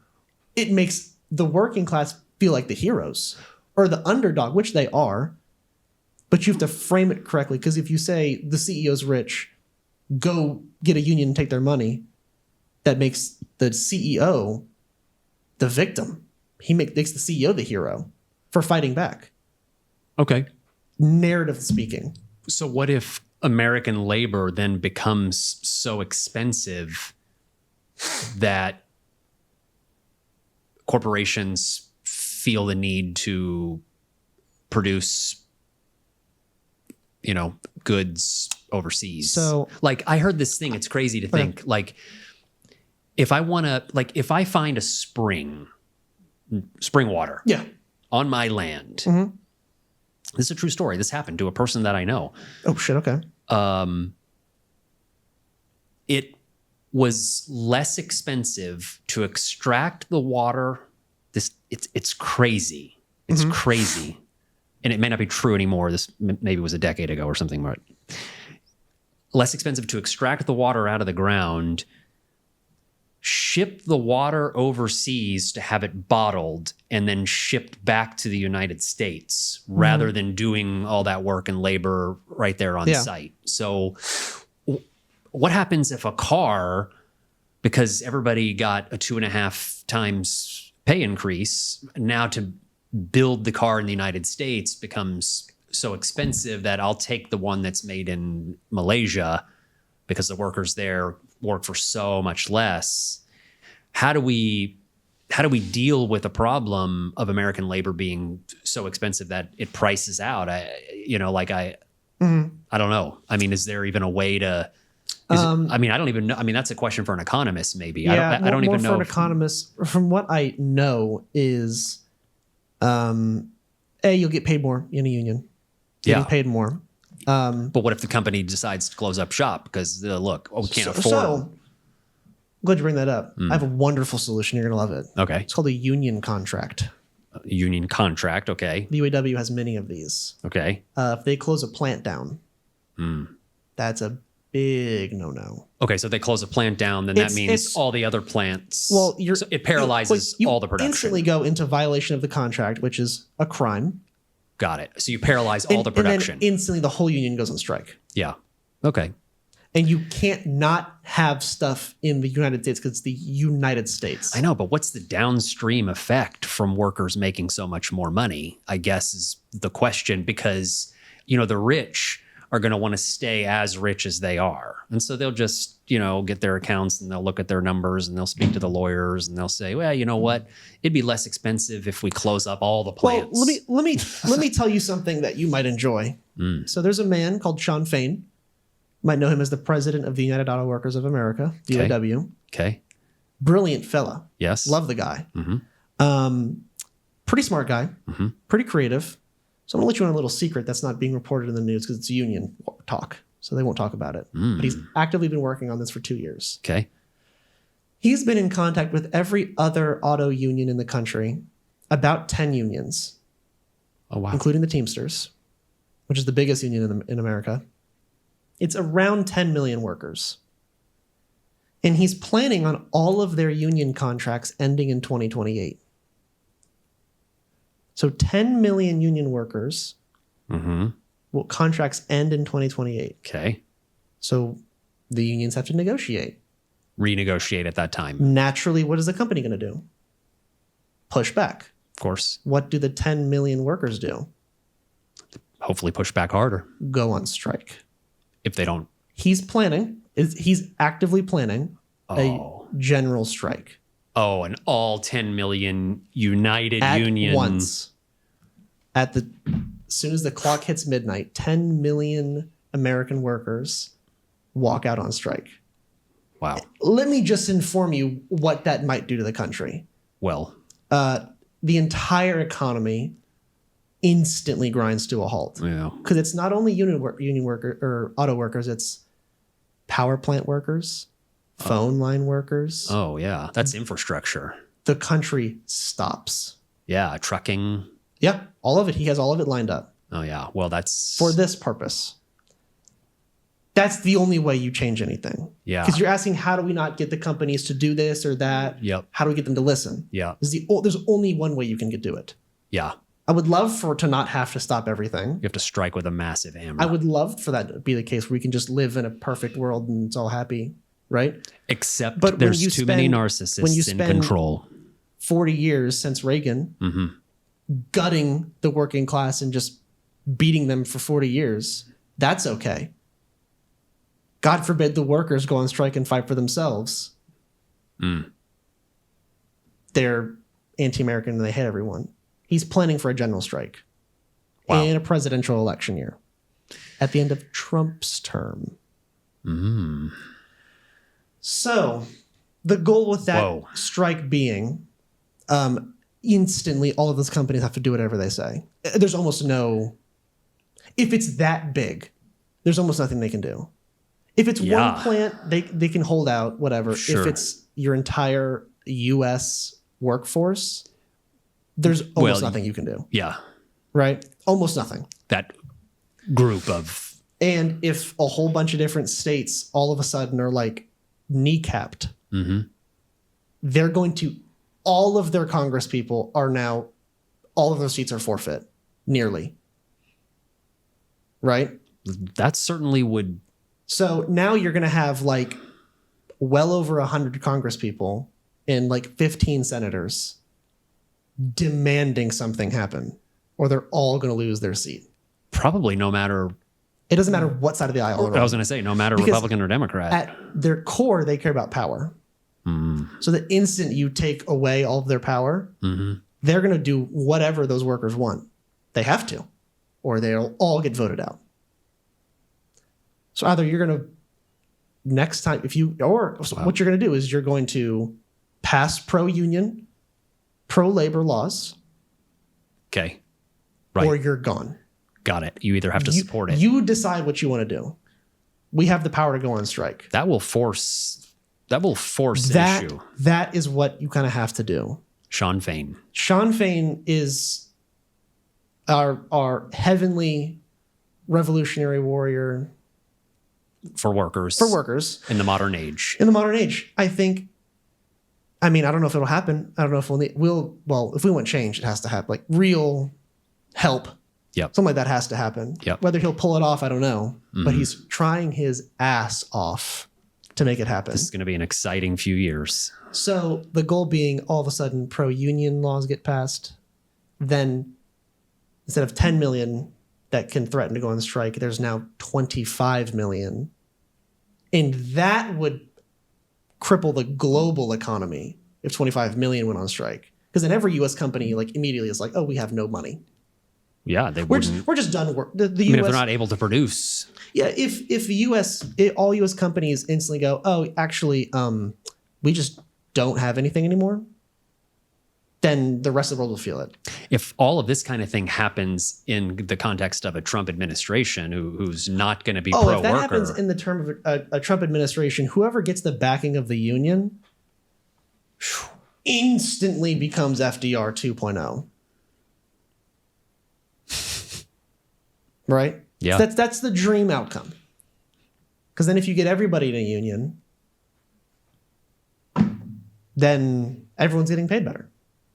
it makes the working class feel like the heroes or the underdog, which they are. But you have to frame it correctly, because if you say the CEO's rich, go get a union and take their money, that makes the CEO the victim. He makes the CEO the hero for fighting back. Okay. Narrative speaking. So what if American labor then becomes so expensive that corporations feel the need to produce goods overseas? So, like, I heard this thing, it's crazy to think, like, if I find a spring water on my land, this is a true story. This happened to a person that I know. Oh shit. Okay. It was less expensive to extract the water. It's crazy. It's crazy. And it may not be true anymore. This maybe was a decade ago or something, but less expensive to extract the water out of the ground, ship the water overseas to have it bottled, and then shipped back to the United States rather than doing all that work and labor right there on site. So what happens if a car, because everybody got a 2.5 times pay increase, now to build the car in the United States becomes so expensive that I'll take the one that's made in Malaysia because the workers there work for so much less. How do we deal with the problem of American labor being so expensive that it prices out? I don't know. I mean, is there even a way to? I don't even know. I mean, that's a question for an economist, maybe. Yeah, I don't even know. For an economist, from what I know, is, you'll get paid more in a union. You'll get paid more. But what if the company decides to close up shop because we can't afford? So, I'm glad you bring that up. I have a wonderful solution. You're going to love it. Okay. It's called a union contract. Union contract. Okay. The UAW has many of these. Okay. If they close a plant down, that's a big no-no. Okay, so they close a plant down, then that means all the other plants. Well, so it paralyzes all the production. You instantly go into violation of the contract, which is a crime. Got it. So you paralyze all the production. And then instantly the whole union goes on strike. Yeah. Okay. And you can't not have stuff in the United States because it's the United States. I know, but what's the downstream effect from workers making so much more money, I guess, is the question, because, the rich are going to want to stay as rich as they are. And so they'll just, get their accounts and they'll look at their numbers and they'll speak to the lawyers and they'll say, well, you know what? It'd be less expensive if we close up all the plants. Well, let me tell you something that you might enjoy. So there's a man called Sean Fain. You might know him as the president of the United Auto Workers of America, the UAW. Okay. Brilliant fella. Yes. Love the guy. Pretty smart guy, pretty creative. So I'm going to let you in a little secret that's not being reported in the news because it's union talk. So they won't talk about it. But he's actively been working on this for 2 years. Okay. He's been in contact with every other auto union in the country, about 10 unions. Oh, wow. Including the Teamsters, which is the biggest union in America. It's around 10 million workers. And he's planning on all of their union contracts ending in 2028. So 10 million union workers will contracts end in 2028. Okay. So the unions have to negotiate. Renegotiate at that time. Naturally, what is the company going to do? Push back. Of course. What do the 10 million workers do? Hopefully push back harder. Go on strike. If they don't. He's actively planning a general strike. Oh, an all 10 million united At union. once. As soon as the clock hits midnight, 10 million American workers walk out on strike. Wow. Let me just inform you what that might do to the country. Well, The entire economy instantly grinds to a halt. yeah. Because it's not only union worker or auto workers, it's power plant workers, phone line workers. Oh, yeah. That's infrastructure. The country stops. Yeah. Trucking. Yeah, all of it. He has all of it lined up Oh, yeah. Well, that's. for this purpose. That's the only way you change anything. Yeah. Because you're asking, how do we not get the companies to do this or that? Yep. How do we get them to listen? Yeah. There's only one way you can do it. Yeah. I would love to not have to stop everything. You have to strike with a massive hammer. I would love for that to be the case where we can just live in a perfect world and it's all happy, right? Except But when there's you too many spend- narcissists when you in spend- control. 40 years since Reagan, gutting the working class and just beating them for 40 years, that's okay. God forbid the workers go on strike and fight for themselves. They're anti-American and they hate everyone. He's planning for a general strike in a presidential election year at the end of Trump's term. So the goal with that strike being instantly all of those companies have to do whatever they say. There's almost no, if it's that big, there's almost nothing they can do. If it's one plant, they can hold out, whatever. Sure. If it's your entire U.S. workforce, there's almost nothing you can do. Yeah. Right? Almost nothing. That group of. And if a whole bunch of different states all of a sudden are like kneecapped, they're going to, all of their Congress people are now, all of those seats are forfeit, nearly. Right? That certainly would. So now you're going to have like well over 100 Congress people and like 15 senators demanding something happen, or they're all going to lose their seat. Probably no matter. It doesn't matter what side of the aisle. I was going to say, no matter Because Republican or Democrat. At their core, they care about power. So the instant you take away all of their power, they're going to do whatever those workers want. They have to, or they'll all get voted out. So either you're going to next time, what you're going to do is you're going to pass pro-union, pro-labor laws. Okay. Right. Or you're gone. Got it. You either have to support it. You decide what you want to do. We have the power to go on strike. That will force that issue. That is what you kind of have to do. Sean Fain. Sean Fain is our heavenly revolutionary warrior For workers. in In the modern age. I think, I don't know if it'll happen. I don't know if if we want change, it has to happen. Like real help. Yep. Something like that has to happen. Yep. Whether he'll pull it off, I don't know. But he's trying his ass off to make it happen. This is going to be an exciting few years. So the goal being all of a sudden pro-union laws get passed. Then instead of 10 million that can threaten to go on strike, there's now 25 million. And that would cripple the global economy if 25 million went on strike. Because then every U.S. company like immediately is like, oh, we have no money. Yeah, they We're wouldn't. just done work. The I mean, US, if they're not able to produce. Yeah, if all U.S. companies instantly go, oh, actually, we just don't have anything anymore. then the rest of the world will feel it. If all of this kind of thing happens in the context of a Trump administration who's not going to be pro-worker. If that happens in the term of a Trump administration, whoever gets the backing of the union instantly becomes FDR 2.0. Right? Yeah. That's the dream outcome. Because then if you get everybody in a union, then everyone's getting paid better.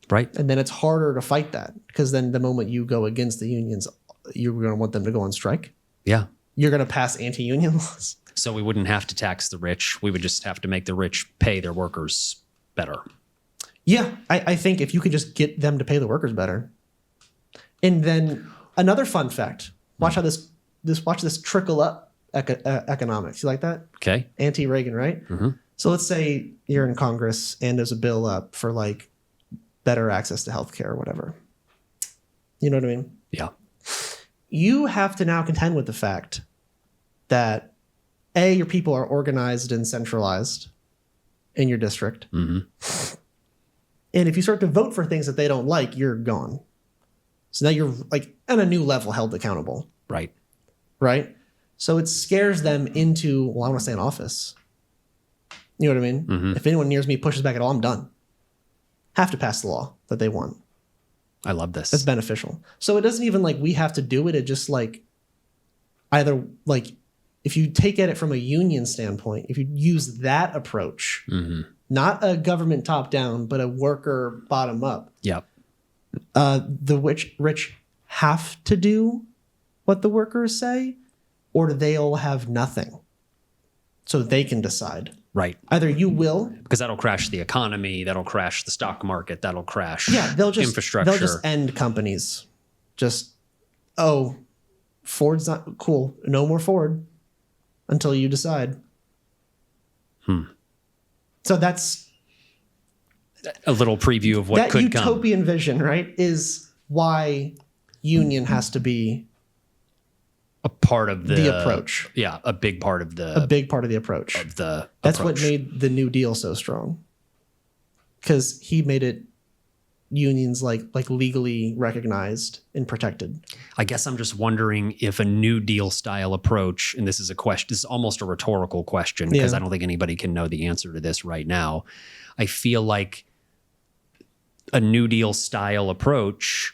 Right. And then it's harder to fight that, because then the moment you go against the unions, you're going to want them to go on strike. Yeah. You're going to pass anti-union laws. So we wouldn't have to tax the rich. We would just have to make the rich pay their workers better. Yeah. I think if you could just get them to pay the workers better. And then another fun fact, watch how this trickle up economics. You like that? Okay. Anti-Reagan, right? Mm-hmm. So let's say you're in Congress and there's a bill up for like better access to healthcare or whatever. You know what I mean? Yeah. You have to now contend with the fact that A, your people are organized and centralized in your district. Mm-hmm. And if you start to vote for things that they don't like, you're gone. So now you're like on a new level held accountable. Right. Right? So it scares them into, well, I want to stay in office. You know what I mean? Mm-hmm. If anyone near me pushes back at all, I'm done. Have to pass the law that they want. I love this. That's beneficial. So it doesn't even like we have to do it. It just like either like if you take at it from a union standpoint, if you use that approach, Mm-hmm. not a government top down, but a worker bottom up, Yep. the rich have to do what the workers say, or do they all have nothing? So they can decide. Right. Either you will, Because that'll crash the economy. That'll crash the stock market. That'll crash infrastructure. They'll just end companies. Just, Ford's not cool. No more Ford until you decide. So that's a little preview of what that could utopian vision, right? Is why union has to be a part of the approach. Yeah, a big part of A big part of the approach. That's what made the New Deal so strong. Because he made it unions like legally recognized and protected. I guess I'm just wondering if a New Deal style approach, and this is a question, this is almost a rhetorical question because I don't think anybody can know the answer to this right now. I feel like a New Deal style approach,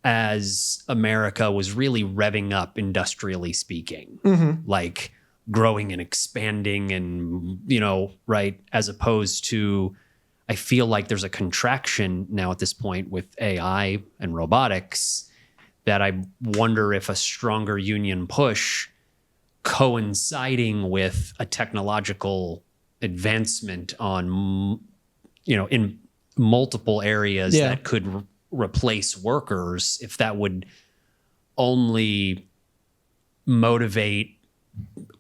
as America was really revving up industrially speaking, like growing and expanding and, right, as opposed to, I feel like there's a contraction now at this point with AI and robotics that I wonder if a stronger union push coinciding with a technological advancement on, in multiple areas that could replace workers, if that would only motivate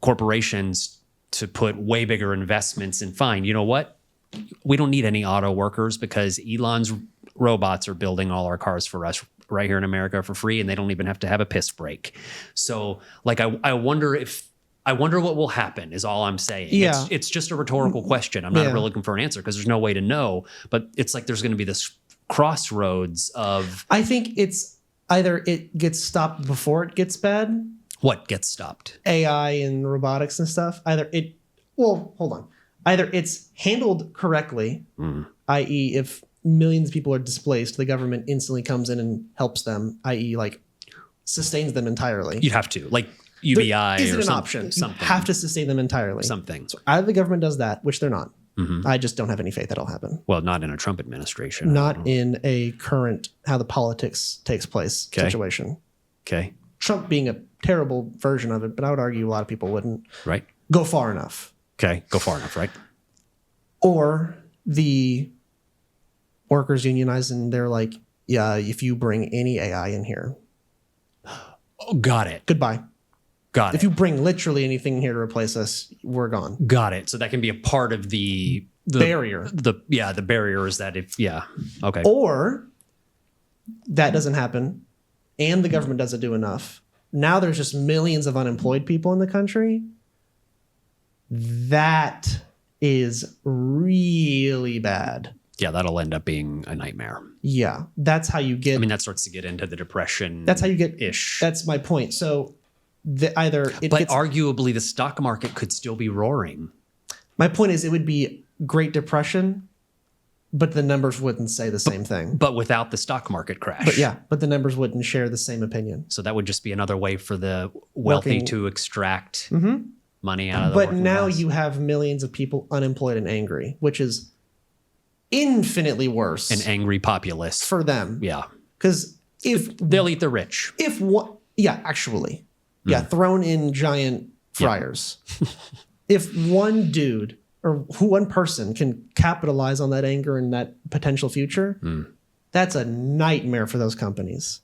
corporations to put way bigger investments in fine. You know what? We don't need any auto workers because Elon's robots are building all our cars for us right here in America for free, and they don't even have to have a piss break. So like, I wonder what will happen is all I'm saying. Yeah. It's just a rhetorical question. I'm not really looking for an answer because there's no way to know, but it's like there's going to be this crossroads of... I think it's either it gets stopped before it gets bad. What gets stopped? AI and robotics and stuff. Either it's handled correctly, i.e. if millions of people are displaced, the government instantly comes in and helps them, i.e. like sustains them entirely. You'd have to, like UBI Is or it an option? something. You have to sustain them entirely. Something. So either the government does that, which they're not. I just don't have any faith that'll happen. Well, not in a Trump administration. Not in a current how the politics takes place situation. Okay. Trump being a terrible version of it, but I would argue a lot of people wouldn't Right. go far enough. Okay. Go far enough, right? Or the workers unionize and they're like, yeah, if you bring any AI in here, Oh, got it. goodbye. Got it. If you bring literally anything here to replace us, we're gone. Got it. So that can be a part of the Barrier. The barrier is that okay. Or that doesn't happen and the government doesn't do enough. Now there's just millions of unemployed people in the country. That is really bad. Yeah, that'll end up being a nightmare. Yeah, that's how you get. I mean, that starts to get into the depression. That's how you get ish. That's my point. So arguably, the stock market could still be roaring. My point is, it would be Great Depression, but the numbers wouldn't say the same thing. But without the stock market crash. But the numbers wouldn't share the same opinion. So that would just be another way for the wealthy to extract money out of the working now class. You have millions of people unemployed and angry, which is infinitely worse. An angry populace. For them. Yeah. Because if they'll eat the rich. Thrown in giant fryers. If one dude or one person can capitalize on that anger and that potential future, that's a nightmare for those companies.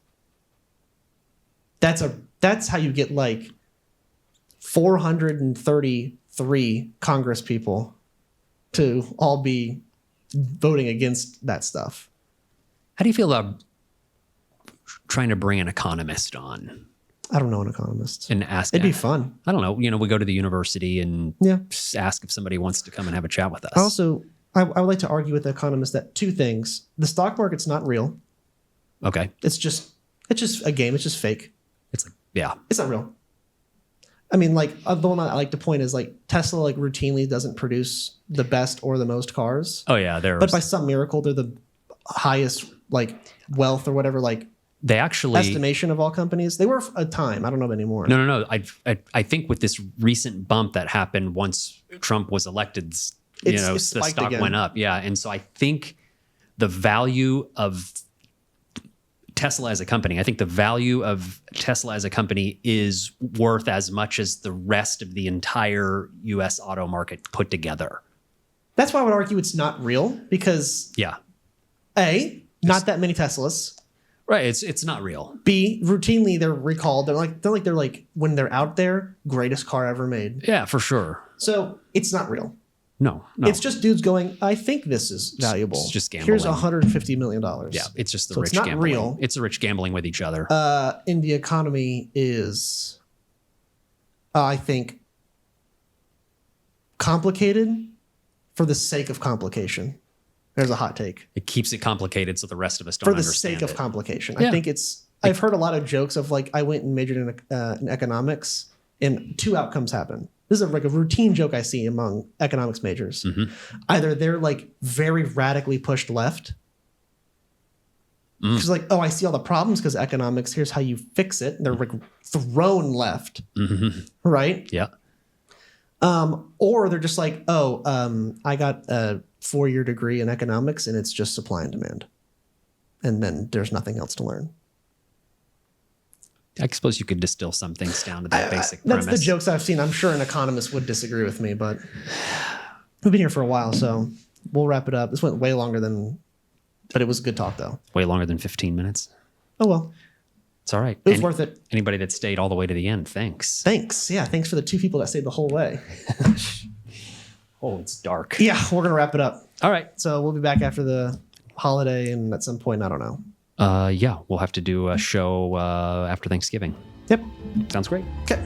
That's how you get like 433 Congress people to all be voting against that stuff. How do you feel about trying to bring an economist on? I don't know an economist. And ask. It'd be fun. I don't know. We go to the university and just ask if somebody wants to come and have a chat with us. Also, I would like to argue with the economist that two things. The stock market's not real. Okay. It's just a game. It's just fake. It's like, yeah. It's not real. I mean, like, the one I like to point is like Tesla like routinely doesn't produce the best or the most cars. Oh yeah. But by some miracle, they're the highest like wealth or whatever, like they actually estimation of all companies. They were a time. I don't know anymore. No. I think with this recent bump that happened once Trump was elected, the stock again. Went up. Yeah. And so I think the value of Tesla as a company, is worth as much as the rest of the entire US auto market put together. That's why I would argue it's not real because not that many Teslas. Right, it's not real. B, routinely they're recalled. They're like when they're out there, greatest car ever made. Yeah, for sure. So it's not real. No. It's just dudes going, I think this is valuable. It's just gambling. Here's $150 million. Yeah, it's just the so rich it's not gambling. Real. It's the rich gambling with each other. And the economy is, I think, complicated for the sake of complication. There's a hot take. It keeps it complicated so the rest of us don't understand. understand For the sake it. of complication. Yeah. I think I've heard a lot of jokes of like, I went and majored in economics and two outcomes happen. This is like a routine joke I see among economics majors. Either they're like very radically pushed left. Because like, I see all the problems because economics, here's how you fix it. And they're like thrown left. Right? Yeah. Or they're just like, I got a 4-year degree in economics and it's just supply and demand. And then there's nothing else to learn. I suppose you could distill some things down to that basic premise. That's the jokes I've seen. I'm sure an economist would disagree with me, but we've been here for a while, so we'll wrap it up. This went way longer but it was a good talk though. Way longer than 15 minutes. Oh well. It's all right. It was worth it. Anybody that stayed all the way to the end, thanks. Thanks. Yeah, thanks for the 2 people that stayed the whole way. Oh, it's dark. Yeah, we're going to wrap it up. All right. So we'll be back after the holiday and at some point, I don't know. Yeah, we'll have to do a show after Thanksgiving. Yep. Sounds great. Okay.